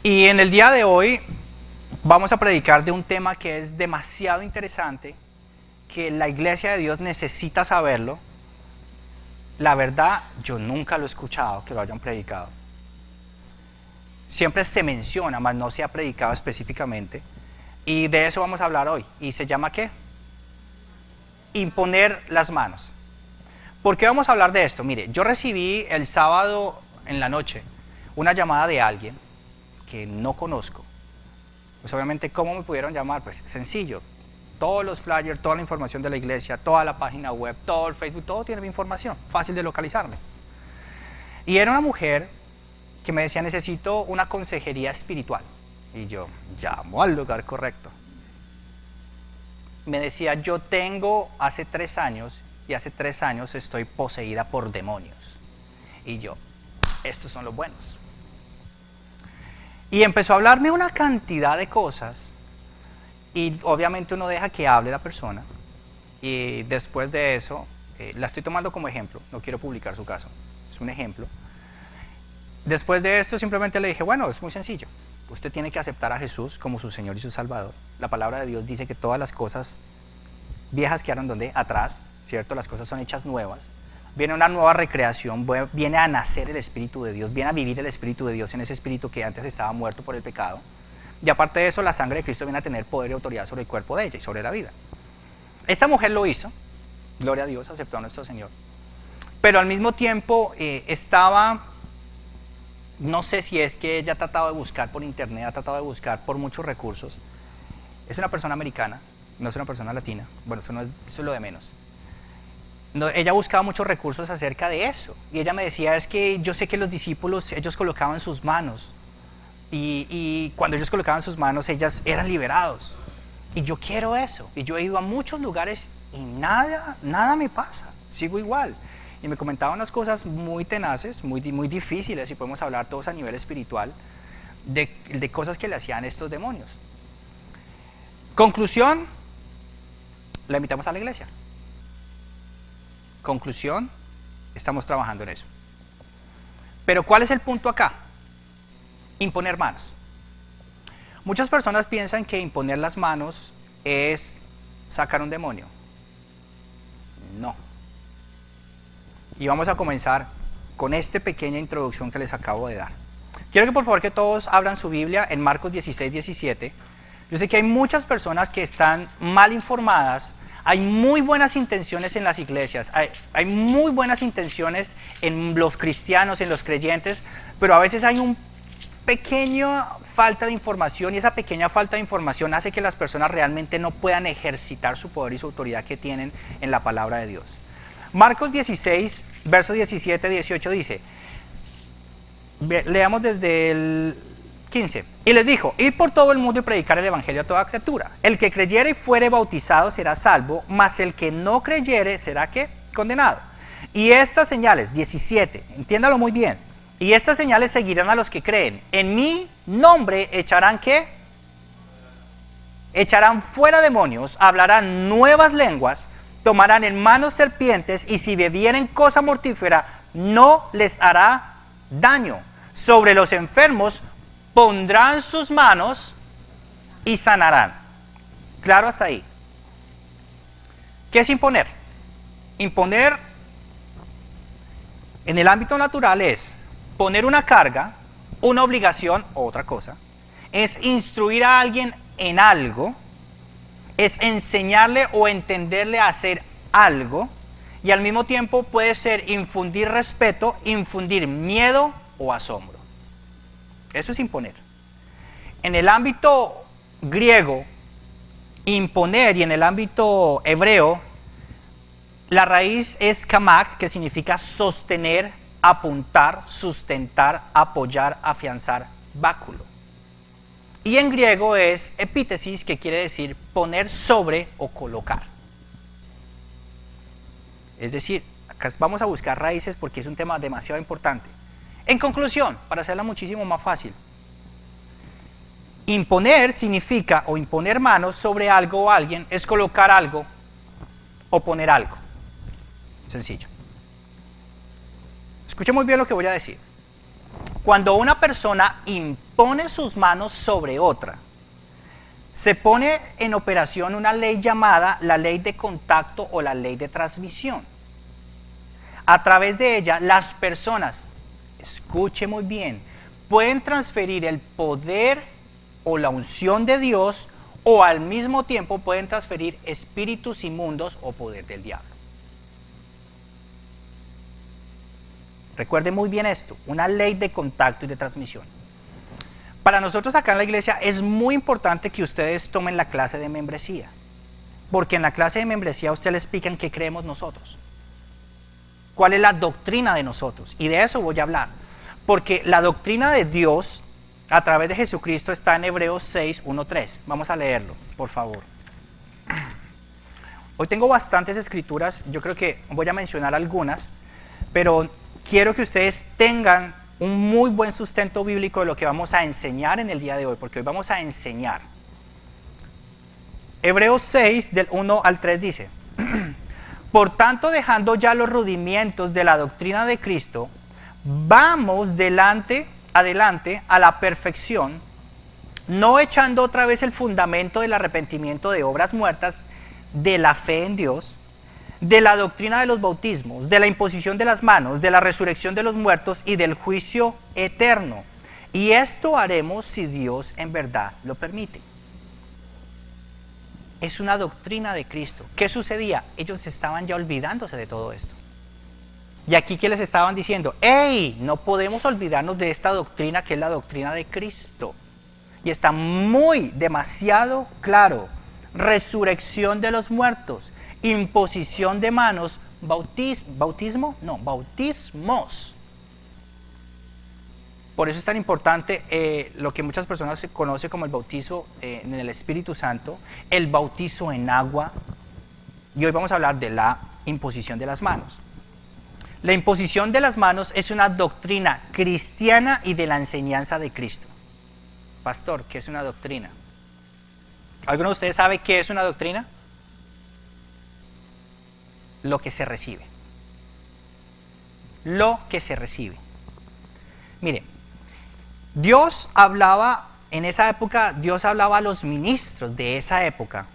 Y en el día de hoy vamos a predicar de un tema que es demasiado interesante, que la iglesia de Dios necesita saberlo. La verdad, yo nunca lo he escuchado que lo hayan predicado. Siempre se menciona, mas no se ha predicado específicamente. Y de eso vamos a hablar hoy. ¿Y se llama qué? Imponer las manos. ¿Por qué vamos a hablar de esto? Mire, yo recibí el sábado en la noche una llamada de alguien que no conozco. Pues obviamente, ¿cómo me pudieron llamar? Pues sencillo. Todos los flyers, toda la información de la iglesia, toda la página web, todo el Facebook, todo tiene mi información, fácil de localizarme. Y era una mujer que me decía, necesito una consejería espiritual. Y yo, llamo al lugar correcto. Me decía, yo tengo hace 3 años, y hace 3 años estoy poseída por demonios. Y yo, estos son los buenos. Y empezó a hablarme una cantidad de cosas. Y obviamente uno deja que hable la persona. Y después de eso, la estoy tomando como ejemplo. No quiero publicar su caso. Es un ejemplo. Después de esto simplemente le dije, bueno, es muy sencillo. Usted tiene que aceptar a Jesús como su Señor y su Salvador. La palabra de Dios dice que todas las cosas viejas quedaron donde atrás, ¿cierto? Las cosas son hechas nuevas. Viene una nueva recreación, viene a nacer el Espíritu de Dios, viene a vivir el Espíritu de Dios en ese espíritu que antes estaba muerto por el pecado. Y aparte de eso, la sangre de Cristo viene a tener poder y autoridad sobre el cuerpo de ella y sobre la vida. Esta mujer lo hizo, gloria a Dios, aceptó a nuestro Señor. Pero al mismo tiempo estaba, no sé si es que ella ha tratado de buscar por internet, ha tratado de buscar por muchos recursos. Es una persona americana, no es una persona latina, bueno, eso es lo de menos. No, ella buscaba muchos recursos acerca de eso. Y ella me decía, es que yo sé que los discípulos, ellos colocaban sus manos. Y cuando ellos colocaban sus manos, ellas eran liberados. Y yo quiero eso. Y yo he ido a muchos lugares y nada me pasa. Sigo igual. Y me comentaban unas cosas muy tenaces, muy difíciles, y podemos hablar todos a nivel espiritual, de cosas que le hacían estos demonios. Conclusión, la invitamos a la iglesia. Conclusión, estamos trabajando en eso. Pero ¿cuál es el punto acá? Imponer manos. Muchas personas piensan que imponer las manos es sacar un demonio. No. Y vamos a comenzar con esta pequeña introducción que les acabo de dar. Quiero que por favor que todos abran su Biblia en Marcos 16, 17. Yo sé que hay muchas personas que están mal informadas. Hay muy buenas intenciones en las iglesias, hay muy buenas intenciones en los cristianos, en los creyentes, pero a veces hay una pequeña falta de información, y esa pequeña falta de información hace que las personas realmente no puedan ejercitar su poder y su autoridad que tienen en la palabra de Dios. Marcos 16, versos 17, 18 dice, leamos desde el 15. Y les dijo, id por todo el mundo y predicar el evangelio a toda criatura. El que creyere y fuere bautizado será salvo, mas el que no creyere será ¿qué? Condenado. Y estas señales, 17, entiéndalo muy bien. Y estas señales seguirán a los que creen. En mi nombre echarán ¿qué? Echarán fuera demonios, hablarán nuevas lenguas, tomarán en manos serpientes, y si bebieren cosa mortífera no les hará daño. Sobre los enfermos pondrán sus manos y sanarán. Claro hasta ahí. ¿Qué es imponer? Imponer en el ámbito natural es poner una carga, una obligación o otra cosa. Es instruir a alguien en algo. Es enseñarle o entenderle a hacer algo. Y al mismo tiempo puede ser infundir respeto, infundir miedo o asombro. Eso es imponer. En el ámbito griego, imponer, y en el ámbito hebreo, la raíz es kamak, que significa sostener, apuntar, sustentar, apoyar, afianzar, báculo. Y en griego es epítesis, que quiere decir poner sobre o colocar. Es decir, acá vamos a buscar raíces porque es un tema demasiado importante. En conclusión, para hacerla muchísimo más fácil, imponer significa, o imponer manos sobre algo o alguien, es colocar algo o poner algo. Sencillo. Escuche muy bien lo que voy a decir. Cuando una persona impone impone sus manos sobre otra, se pone en operación una ley llamada la ley de contacto o la ley de transmisión. A través de ella, las personas, escuche muy bien, pueden transferir el poder o la unción de Dios, o al mismo tiempo pueden transferir espíritus inmundos o poder del diablo. Recuerde muy bien esto, una ley de contacto y de transmisión. Para nosotros acá en la iglesia es muy importante que ustedes tomen la clase de membresía, porque en la clase de membresía a ustedes les explican qué creemos nosotros, cuál es la doctrina de nosotros, y de eso voy a hablar, porque la doctrina de Dios a través de Jesucristo está en Hebreos 6, 1, 3. Vamos a leerlo, por favor. Hoy tengo bastantes escrituras, yo creo que voy a mencionar algunas, pero quiero que ustedes tengan un muy buen sustento bíblico de lo que vamos a enseñar en el día de hoy, porque hoy vamos a enseñar. Hebreos 6, del 1 al 3 dice: por tanto, dejando ya los rudimientos de la doctrina de Cristo, vamos adelante a la perfección, no echando otra vez el fundamento del arrepentimiento de obras muertas, de la fe en Dios, de la doctrina de los bautismos, de la imposición de las manos, de la resurrección de los muertos y del juicio eterno. Y esto haremos si Dios en verdad lo permite. Es una doctrina de Cristo. ¿Qué sucedía? Ellos estaban ya olvidándose de todo esto. Y aquí que les estaban diciendo, ¡hey! No podemos olvidarnos de esta doctrina que es la doctrina de Cristo. Y está demasiado claro. Resurrección de los muertos, imposición de manos, bautismos. Por eso es tan importante lo que muchas personas se conoce como el bautizo en el Espíritu Santo, el bautizo en agua, y hoy vamos a hablar de la imposición de las manos. La imposición de las manos es una doctrina cristiana y de la enseñanza de Cristo. Pastor, ¿qué es una doctrina? ¿Alguno de ustedes sabe qué es una doctrina? Lo que se recibe. Lo que se recibe. Mire, Dios hablaba, en esa época, Dios hablaba a los ministros de esa época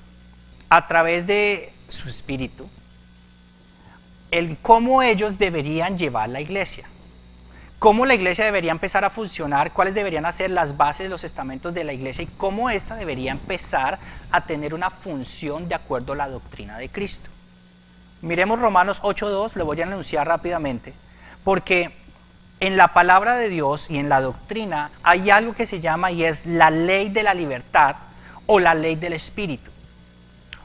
a través de su espíritu, el cómo ellos deberían llevar la iglesia, cómo la iglesia debería empezar a funcionar, cuáles deberían ser las bases, los estamentos de la iglesia y cómo ésta debería empezar a tener una función de acuerdo a la doctrina de Cristo. Miremos Romanos 8:2, lo voy a anunciar rápidamente, porque en la palabra de Dios y en la doctrina hay algo que se llama y es la ley de la libertad o la ley del Espíritu.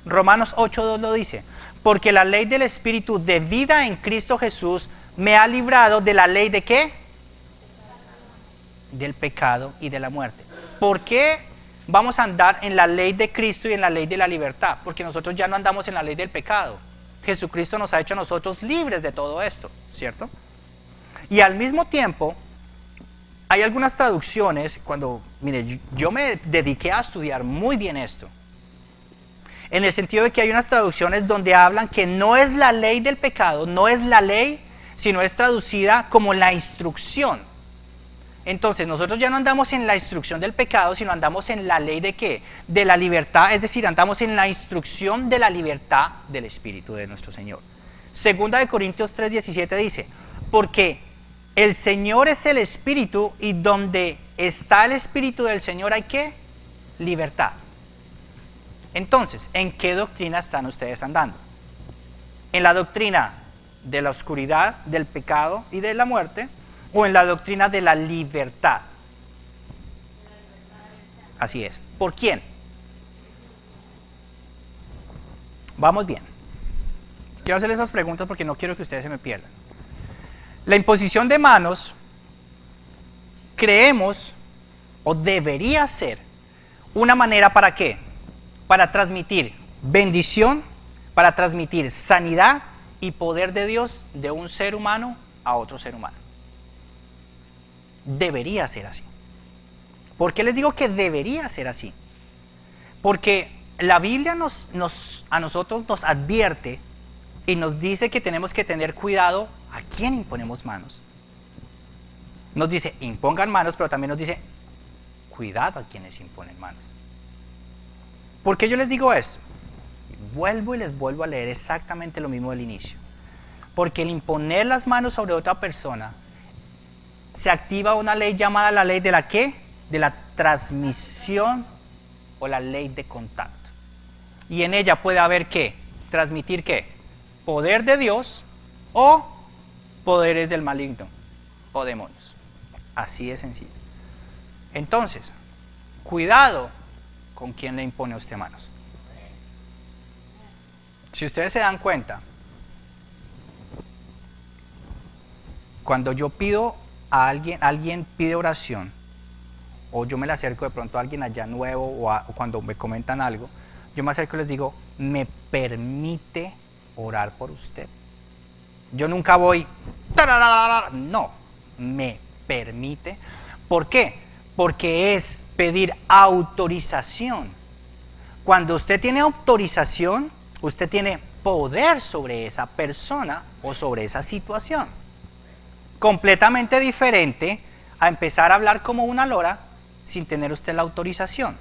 Romanos 8:2 lo dice, porque la ley del Espíritu de vida en Cristo Jesús me ha librado de la ley de ¿qué? Del pecado y de la muerte. ¿Por qué vamos a andar en la ley de Cristo y en la ley de la libertad? Porque nosotros ya no andamos en la ley del pecado. Jesucristo nos ha hecho a nosotros libres de todo esto, ¿cierto? Y al mismo tiempo, hay algunas traducciones, mire, yo me dediqué a estudiar muy bien esto, en el sentido de que hay unas traducciones donde hablan que no es la ley del pecado, no es la ley, sino es traducida como la instrucción. Entonces, nosotros ya no andamos en la instrucción del pecado, sino andamos en la ley de ¿qué? De la libertad, es decir, andamos en la instrucción de la libertad del Espíritu de nuestro Señor. Segunda de Corintios 3:17 dice, porque el Señor es el Espíritu y donde está el Espíritu del Señor hay ¿qué? Libertad. Entonces, ¿en qué doctrina están ustedes andando? ¿En la doctrina de la oscuridad, del pecado y de la muerte? ¿O en la doctrina de la libertad? Así es. ¿Por quién? Vamos bien. Quiero hacerles esas preguntas porque no quiero que ustedes se me pierdan. La imposición de manos, creemos, o debería ser, una manera ¿para qué? Para transmitir bendición, para transmitir sanidad y poder de Dios de un ser humano a otro ser humano. Debería ser así. ¿Por qué les digo que debería ser así? Porque la Biblia a nosotros nos advierte y nos dice que tenemos que tener cuidado a quién imponemos manos. Nos dice impongan manos, pero también nos dice cuidado a quienes imponen manos. ¿Por qué yo les digo esto? Vuelvo y les vuelvo a leer exactamente lo mismo del inicio. Porque el imponer las manos sobre otra persona, se activa una ley llamada la ley de la ¿qué? De la transmisión o la ley de contacto. Y en ella puede haber ¿qué? Transmitir ¿qué? Poder de Dios o poderes del maligno o demonios. Así de sencillo. Entonces, cuidado con quien le impone a usted manos. Si ustedes se dan cuenta, cuando yo pido a alguien pide oración, o yo me le acerco de pronto a alguien allá nuevo, o cuando me comentan algo, yo me acerco y les digo, ¿me permite orar por usted? Yo nunca voy, no, me permite. ¿Por qué? Porque es pedir autorización. Cuando usted tiene autorización, usted tiene poder sobre esa persona o sobre esa situación. Completamente diferente a empezar a hablar como una lora sin tener usted la autorización.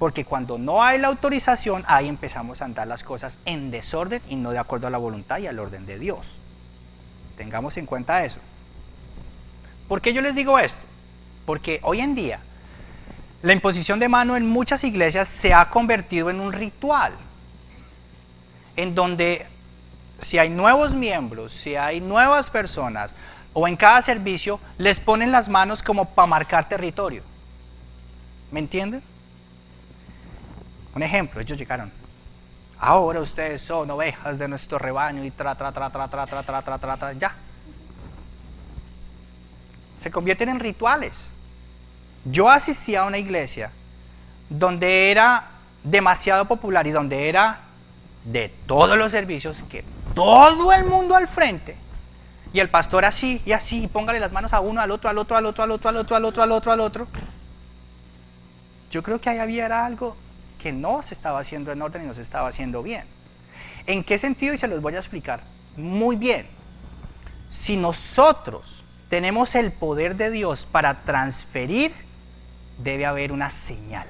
Porque cuando no hay la autorización, ahí empezamos a andar las cosas en desorden y no de acuerdo a la voluntad y al orden de Dios. Tengamos en cuenta eso. ¿Por qué yo les digo esto? Porque hoy en día la imposición de mano en muchas iglesias se ha convertido en un ritual, en donde si hay nuevos miembros, si hay nuevas personas, o en cada servicio, les ponen las manos como para marcar territorio. ¿Me entienden? Un ejemplo, ellos llegaron. Ahora ustedes son ovejas de nuestro rebaño y ya. Se convierten en rituales. Yo asistí a una iglesia donde era demasiado popular y donde era de todos los servicios que todo el mundo al frente y el pastor así y así, y póngale las manos a uno, al otro, al otro, al otro, al otro, al otro, al otro, al otro, al otro. Yo creo que ahí había algo que no se estaba haciendo en orden y no se estaba haciendo bien. ¿En qué sentido? Y se los voy a explicar muy bien. Si nosotros tenemos el poder de Dios para transferir, debe haber una señal.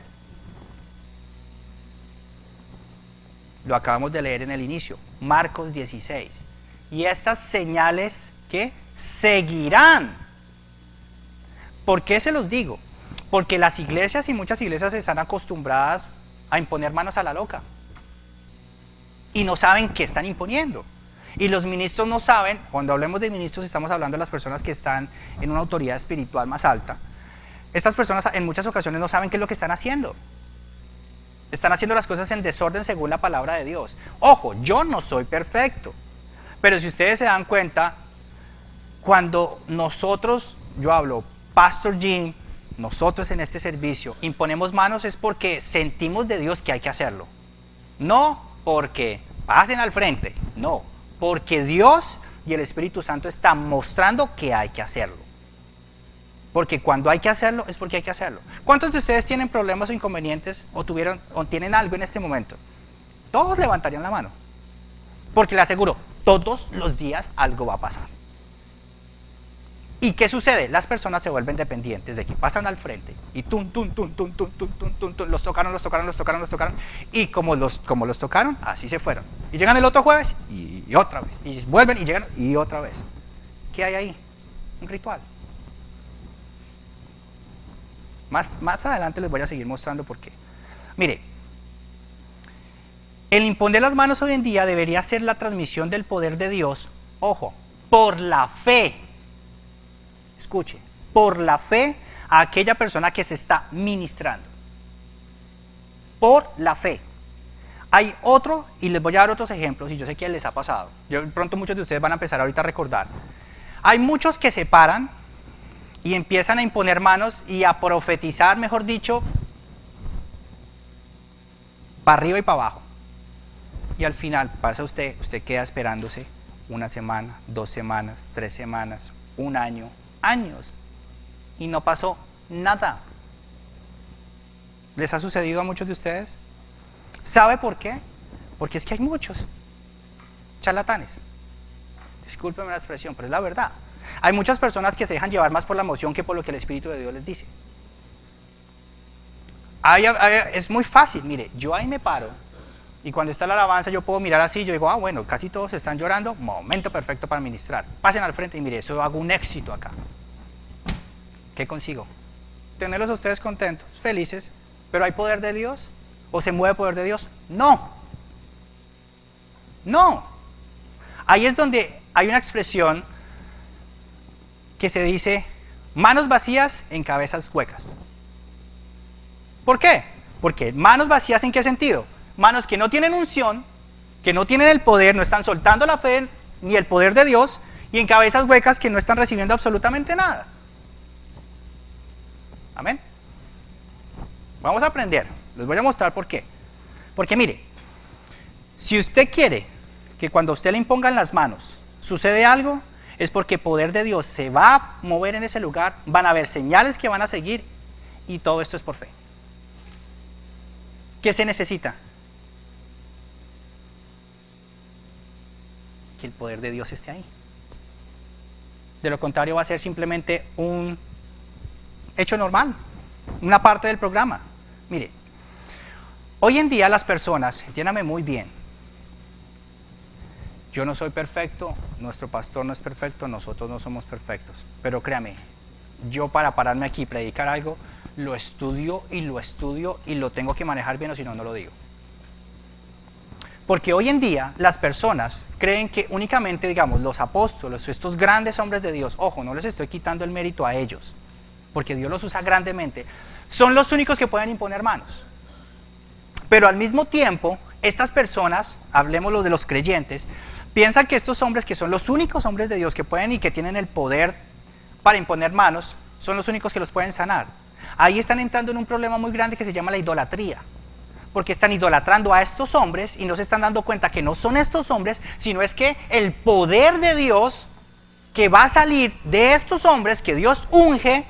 Lo acabamos de leer en el inicio, Marcos 16. Y estas señales, ¿qué? Seguirán. ¿Por qué se los digo? Porque las iglesias y muchas iglesias están acostumbradas a imponer manos a la loca. Y no saben qué están imponiendo. Y los ministros no saben, cuando hablemos de ministros estamos hablando de las personas que están en una autoridad espiritual más alta. Estas personas en muchas ocasiones no saben qué es lo que están haciendo. Están haciendo las cosas en desorden según la palabra de Dios. Ojo, yo no soy perfecto. Pero si ustedes se dan cuenta, cuando nosotros, yo hablo, Pastor Jim, nosotros en este servicio, imponemos manos es porque sentimos de Dios que hay que hacerlo. No porque pasen al frente, no, porque Dios y el Espíritu Santo están mostrando que hay que hacerlo. Porque cuando hay que hacerlo, es porque hay que hacerlo. ¿Cuántos de ustedes tienen problemas o inconvenientes o tuvieron o tienen algo en este momento? Todos levantarían la mano. Porque le aseguro, todos los días algo va a pasar. ¿Y qué sucede? Las personas se vuelven dependientes de que pasan al frente y los tocaron, y como los tocaron, así se fueron. Y llegan el otro jueves y otra vez. Y vuelven y llegan y otra vez. ¿Qué hay ahí? Un ritual. Más adelante les voy a seguir mostrando por qué. Mire, el imponer las manos hoy en día debería ser la transmisión del poder de Dios, ojo, por la fe. Escuche, por la fe a aquella persona que se está ministrando. Por la fe. Hay otro, y les voy a dar otros ejemplos, y yo sé que les ha pasado. Pronto muchos de ustedes van a empezar ahorita a recordar. Hay muchos que se paran y empiezan a imponer manos y a profetizar, mejor dicho, para arriba y para abajo. Y al final pasa usted queda esperándose una semana, 2 semanas, 3 semanas, un año, años, y no pasó nada. ¿Les ha sucedido a muchos de ustedes? ¿Sabe por qué? Porque es que hay muchos charlatanes. Discúlpenme la expresión, pero es la verdad. Hay muchas personas que se dejan llevar más por la emoción que por lo que el Espíritu de Dios les dice. Es muy fácil, mire, yo ahí me paro y cuando está la alabanza yo puedo mirar así, yo digo, ah, bueno, casi todos están llorando, momento perfecto para ministrar. Pasen al frente y mire, eso hago un éxito acá. ¿Qué consigo? Tenerlos a ustedes contentos, felices, pero ¿hay poder de Dios? ¿O se mueve el poder de Dios? No. No. Ahí es donde hay una expresión que se dice, manos vacías en cabezas huecas. ¿Por qué? Porque manos vacías, ¿en qué sentido? Manos que no tienen unción, que no tienen el poder, no están soltando la fe ni el poder de Dios, y en cabezas huecas que no están recibiendo absolutamente nada. Amén. Vamos a aprender. Les voy a mostrar por qué. Porque mire, si usted quiere que cuando a usted le impongan las manos sucede algo, es porque el poder de Dios se va a mover en ese lugar, van a haber señales que van a seguir, y todo esto es por fe. ¿Qué se necesita? Que el poder de Dios esté ahí. De lo contrario va a ser simplemente un hecho normal, una parte del programa. Mire, hoy en día las personas, entiéndame muy bien, yo no soy perfecto, nuestro pastor no es perfecto, nosotros no somos perfectos, pero créame, yo para pararme aquí y predicar algo, lo estudio y lo tengo que manejar bien, o si no, no lo digo. Porque hoy en día las personas creen que únicamente, digamos, los apóstoles, estos grandes hombres de Dios, ojo, no les estoy quitando el mérito a ellos, porque Dios los usa grandemente, son los únicos que pueden imponer manos. Pero al mismo tiempo, estas personas, hablemos de los creyentes, piensan que estos hombres que son los únicos hombres de Dios que pueden y que tienen el poder para imponer manos, son los únicos que los pueden sanar. Ahí están entrando en un problema muy grande que se llama la idolatría, porque están idolatrando a estos hombres y no se están dando cuenta que no son estos hombres, sino es que el poder de Dios que va a salir de estos hombres que Dios unge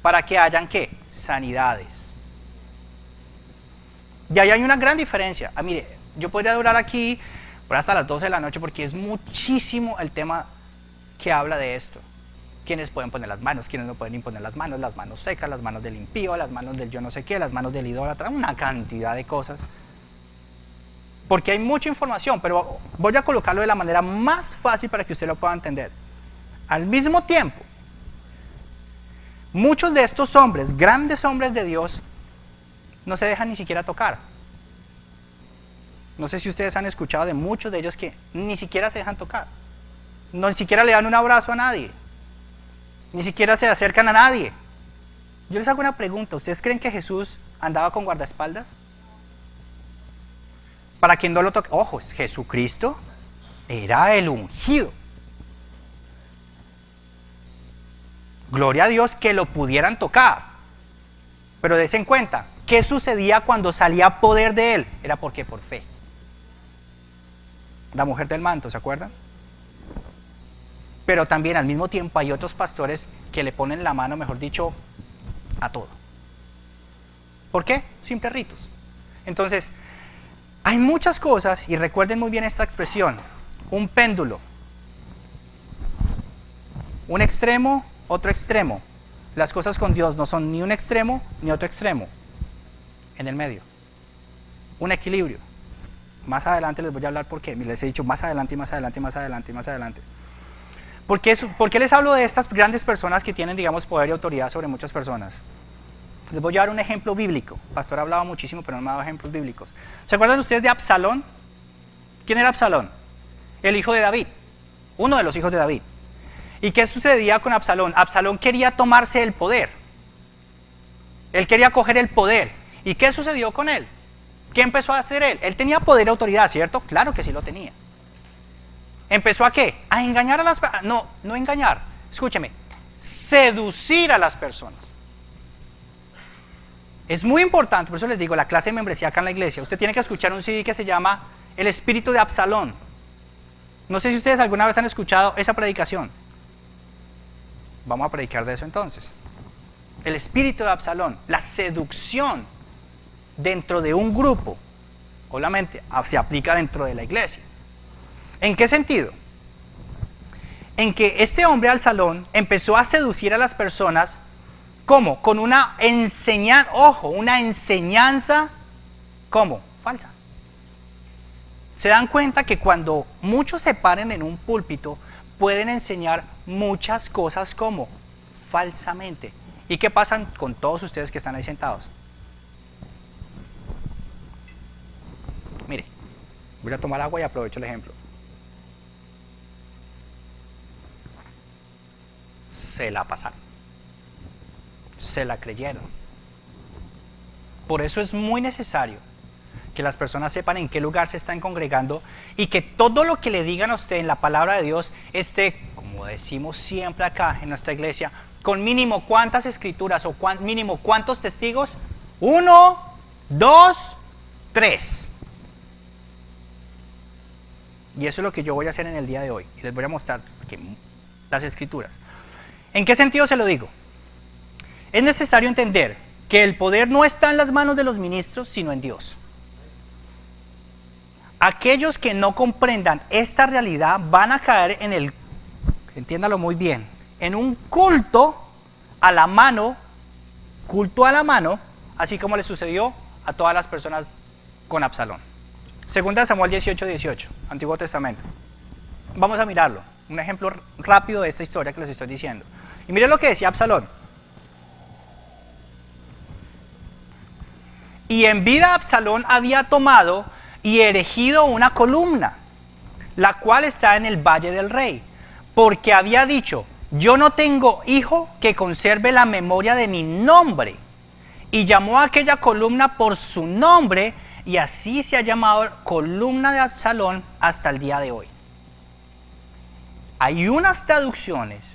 para que hayan ¿qué? Sanidades. Y ahí hay una gran diferencia. Mire, yo podría durar aquí por hasta las 12 de la noche porque es muchísimo el tema que habla de esto. ¿Quiénes pueden poner las manos? ¿Quiénes no pueden imponer las manos secas, las manos del impío, las manos del yo no sé qué, las manos del idólatra, una cantidad de cosas. Porque hay mucha información, pero voy a colocarlo de la manera más fácil para que usted lo pueda entender. Al mismo tiempo, muchos de estos hombres, grandes hombres de Dios, no se dejan ni siquiera tocar. No sé si ustedes han escuchado de muchos de ellos que ni siquiera se dejan tocar. Ni siquiera le dan un abrazo a nadie. Ni siquiera se acercan a nadie. Yo les hago una pregunta. ¿Ustedes creen que Jesús andaba con guardaespaldas? Para quien no lo toque. Ojo, Jesucristo era el ungido. Gloria a Dios que lo pudieran tocar. Pero dense en cuenta, ¿qué sucedía cuando salía poder de él? Era porque por fe. La mujer del manto, ¿se acuerdan? Pero también al mismo tiempo hay otros pastores que le ponen la mano, mejor dicho, a todo. ¿Por qué? Simples ritos. Entonces, hay muchas cosas, y recuerden muy bien esta expresión, un péndulo. Un extremo, otro extremo. Las cosas con Dios no son ni un extremo ni otro extremo. En el medio. Un equilibrio. Más adelante les voy a hablar por qué. Les he dicho más adelante y más adelante y más adelante y más adelante. ¿Por qué les hablo de estas grandes personas que tienen, digamos, poder y autoridad sobre muchas personas? Les voy a dar un ejemplo bíblico. El pastor ha hablado muchísimo, pero no me ha dado ejemplos bíblicos. ¿Se acuerdan ustedes de Absalón? ¿Quién era Absalón? El hijo de David. Uno de los hijos de David. ¿Y qué sucedía con Absalón? Absalón quería tomarse el poder. Él quería coger el poder. ¿Y qué sucedió con él? ¿Qué empezó a hacer él? Él tenía poder y autoridad, ¿cierto? Claro que sí lo tenía. ¿Empezó a qué? A engañar a las personas. No, no engañar. Escúcheme. Seducir a las personas. Es muy importante, por eso les digo, la clase de membresía acá en la iglesia, usted tiene que escuchar un CD que se llama El espíritu de Absalón. No sé si ustedes alguna vez han escuchado esa predicación. Vamos a predicar de eso entonces. El espíritu de Absalón, la seducción dentro de un grupo, obviamente se aplica dentro de la iglesia. ¿En qué sentido? En que este hombre Absalón empezó a seducir a las personas ¿Cómo? Con una enseñanza, ojo, una enseñanza, ¿cómo? Falsa. Se dan cuenta que cuando muchos se paren en un púlpito, pueden enseñar muchas cosas como falsamente. ¿Y qué pasa con todos ustedes que están ahí sentados? Mire, voy a tomar agua y aprovecho el ejemplo. Se la pasaron. Se la creyeron. Por eso es muy necesario que las personas sepan en qué lugar se están congregando y que todo lo que le digan a usted en la palabra de Dios esté, como decimos siempre acá en nuestra iglesia, con mínimo cuántas escrituras o mínimo cuántos testigos. 1, 2, 3. Y eso es lo que yo voy a hacer en el día de hoy. Y les voy a mostrar las escrituras. ¿En qué sentido se lo digo? Es necesario entender que el poder no está en las manos de los ministros, sino en Dios. Aquellos que no comprendan esta realidad van a caer en el, entiéndalo muy bien, en un culto a la mano, así como le sucedió a todas las personas con Absalón. Segunda de Samuel 18:18, Antiguo Testamento. Vamos a mirarlo, un ejemplo rápido de esta historia que les estoy diciendo. Y miren lo que decía Absalón. Y en vida Absalón había tomado y erigido una columna, la cual está en el valle del rey, porque había dicho: yo no tengo hijo que conserve la memoria de mi nombre. Y llamó a aquella columna por su nombre, y así se ha llamado columna de Absalón hasta el día de hoy. Hay unas traducciones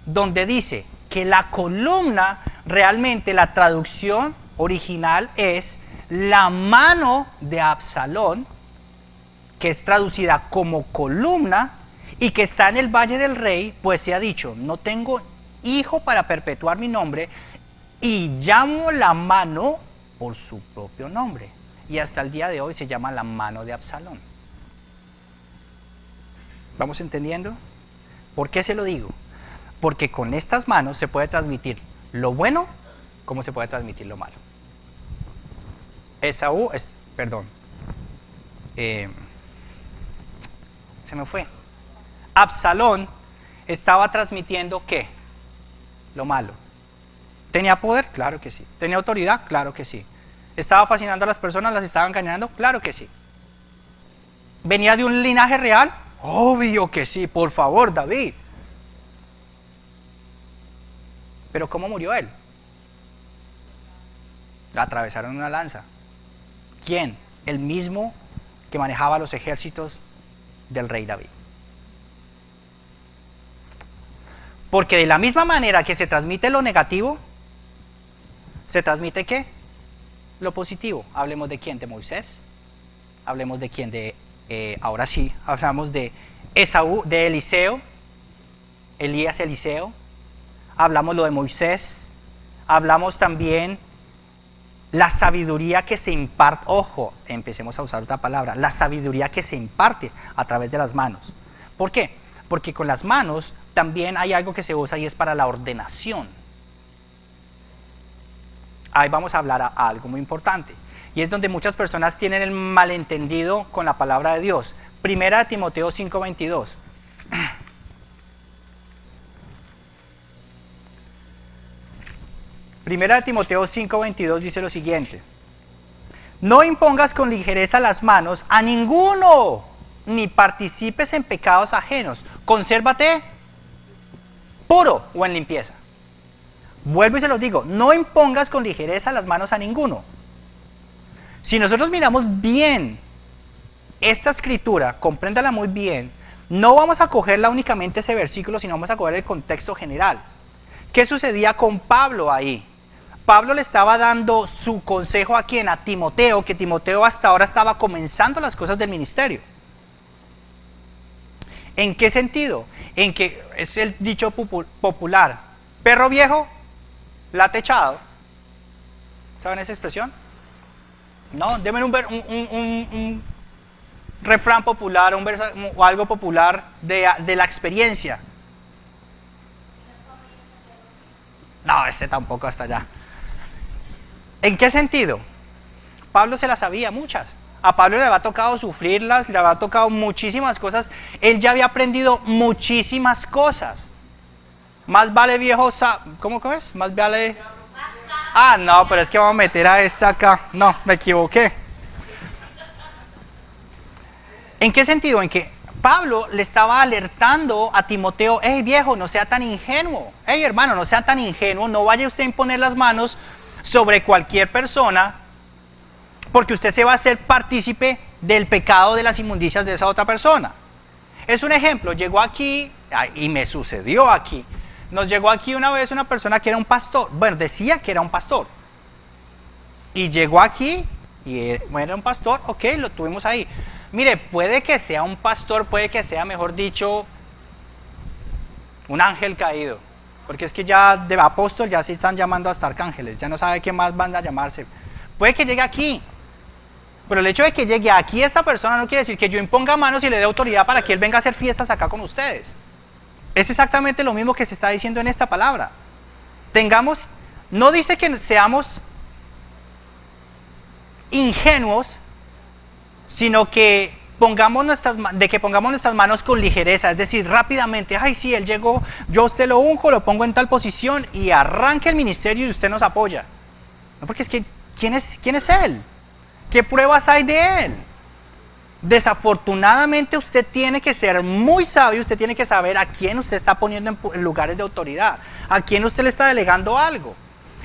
donde dice que la columna, realmente la traducción original es la mano de Absalón, que es traducida como columna y que está en el valle del rey, pues se ha dicho: no tengo hijo para perpetuar mi nombre, y llamo la mano por su propio nombre. Y hasta el día de hoy se llama la mano de Absalón. ¿Vamos entendiendo? ¿Por qué se lo digo? Porque con estas manos se puede transmitir lo bueno como se puede transmitir lo malo. Se me fue. Absalón estaba transmitiendo ¿qué? Lo malo. ¿Tenía poder? Claro que sí. ¿Tenía autoridad? Claro que sí. ¿Estaba fascinando a las personas? ¿Las estaba engañando? Claro que sí. ¿Venía de un linaje real? Obvio que sí, por favor, David. ¿Pero cómo murió él? La atravesaron una lanza. ¿Quién? El mismo que manejaba los ejércitos del rey David. Porque de la misma manera que se transmite lo negativo, se transmite ¿qué? Lo positivo. Hablemos de quién, de Moisés. Hablemos de quién, ahora sí, hablamos de Esaú, de Eliseo, Elías, Eliseo. Hablamos lo de Moisés. Hablamos también la sabiduría que se imparte, ojo, empecemos a usar otra palabra, la sabiduría que se imparte a través de las manos. ¿Por qué? Porque con las manos también hay algo que se usa y es para la ordenación. Ahí vamos a hablar a algo muy importante, y es donde muchas personas tienen el malentendido con la palabra de Dios. Primera de Timoteo 5:22. Primera de Timoteo 5:22 dice lo siguiente: no impongas con ligereza las manos a ninguno, ni participes en pecados ajenos. Consérvate puro o en limpieza. Vuelvo y se los digo, no impongas con ligereza las manos a ninguno. Si nosotros miramos bien esta escritura, compréndala muy bien, no vamos a cogerla únicamente ese versículo, sino vamos a coger el contexto general. ¿Qué sucedía con Pablo ahí? Pablo le estaba dando su consejo a quién, a Timoteo, que Timoteo hasta ahora estaba comenzando las cosas del ministerio. ¿En qué sentido? En que es el dicho popular: perro viejo, late echado. ¿Saben esa expresión? No, denme un refrán popular, o algo popular de la experiencia. No, no, este tampoco hasta allá. ¿En qué sentido? Pablo se las sabía muchas. A Pablo le había tocado sufrirlas, le había tocado muchísimas cosas. Él ya había aprendido muchísimas cosas. Más vale viejo, ¿cómo es? Más vale... Ah, no, pero es que vamos a meter a esta acá. No, me equivoqué. ¿En qué sentido? En que Pablo le estaba alertando a Timoteo: hey viejo, no sea tan ingenuo. Hey hermano, no sea tan ingenuo, no vaya usted a imponer las manos sobre cualquier persona, porque usted se va a hacer partícipe del pecado de las inmundicias de esa otra persona. Es un ejemplo. Llegó aquí, y me sucedió aquí, nos llegó aquí una vez una persona que era un pastor, bueno, decía que era un pastor, y llegó aquí, y era un pastor, ok, lo tuvimos ahí. Mire, puede que sea un pastor, puede que sea, mejor dicho, un ángel caído, porque es que ya de apóstol ya se están llamando hasta arcángeles, ya no sabe qué más van a llamarse. Puede que llegue aquí, pero el hecho de que llegue aquí esta persona no quiere decir que yo imponga manos y le dé autoridad para que él venga a hacer fiestas acá con ustedes. Es exactamente lo mismo que se está diciendo en esta palabra. No dice que seamos ingenuos, sino que pongamos nuestras manos con ligereza, es decir, rápidamente. Ay, sí, él llegó, yo a usted lo unjo, lo pongo en tal posición y arranque el ministerio y usted nos apoya. No, porque es que, ¿quién es él? ¿Qué pruebas hay de él? Desafortunadamente usted tiene que ser muy sabio, usted tiene que saber a quién usted está poniendo en lugares de autoridad, a quién usted le está delegando algo.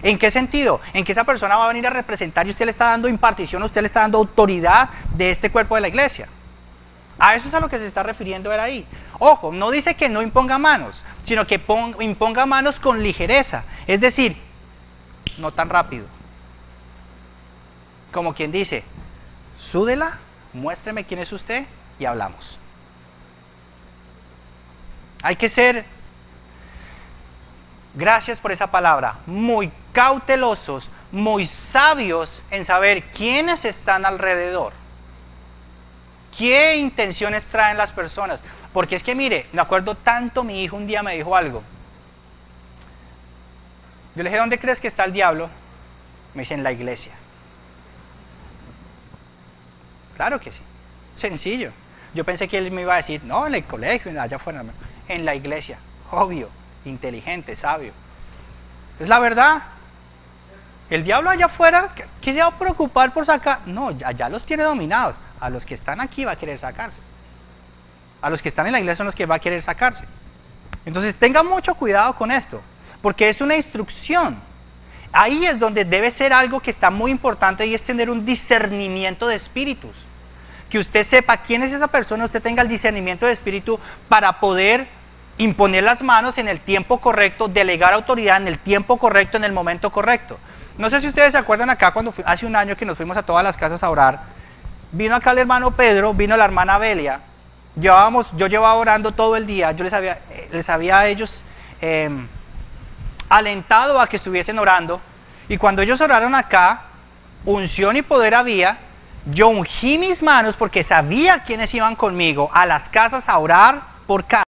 ¿En qué sentido? En que esa persona va a venir a representar y usted le está dando impartición, usted le está dando autoridad de este cuerpo de la iglesia. A eso es a lo que se está refiriendo él ahí. Ojo, no dice que no imponga manos, sino que imponga manos con ligereza, es decir, no tan rápido. Como quien dice, súdela, muéstreme quién es usted y hablamos. Hay que ser, gracias por esa palabra, muy cautelosos, muy sabios en saber quiénes están alrededor, qué intenciones traen las personas. Porque es que mire, me acuerdo tanto, mi hijo un día me dijo algo. Yo le dije, ¿dónde crees que está el diablo? Me dice, en la iglesia. Claro que sí, sencillo. Yo pensé que él me iba a decir, no, en el colegio, allá afuera. En la iglesia, obvio, inteligente, sabio. Es la verdad. El diablo allá afuera, ¿qué se va a preocupar por sacar? No, ya los tiene dominados. A los que están aquí va a querer sacarse. A los que están en la iglesia son los que va a querer sacarse. Entonces tengan mucho cuidado con esto, porque es una instrucción. Ahí es donde debe ser algo que está muy importante, y es tener un discernimiento de espíritus. Que usted sepa quién es esa persona, usted tenga el discernimiento de espíritu para poder imponer las manos en el tiempo correcto, delegar autoridad en el tiempo correcto, en el momento correcto. No sé si ustedes se acuerdan acá cuando hace un año que nos fuimos a todas las casas a orar, vino acá el hermano Pedro, vino la hermana Belia, yo llevaba orando todo el día, yo les había a ellos alentado a que estuviesen orando, y cuando ellos oraron acá, unción y poder había. Yo ungí mis manos porque sabía quiénes iban conmigo a las casas a orar por casa.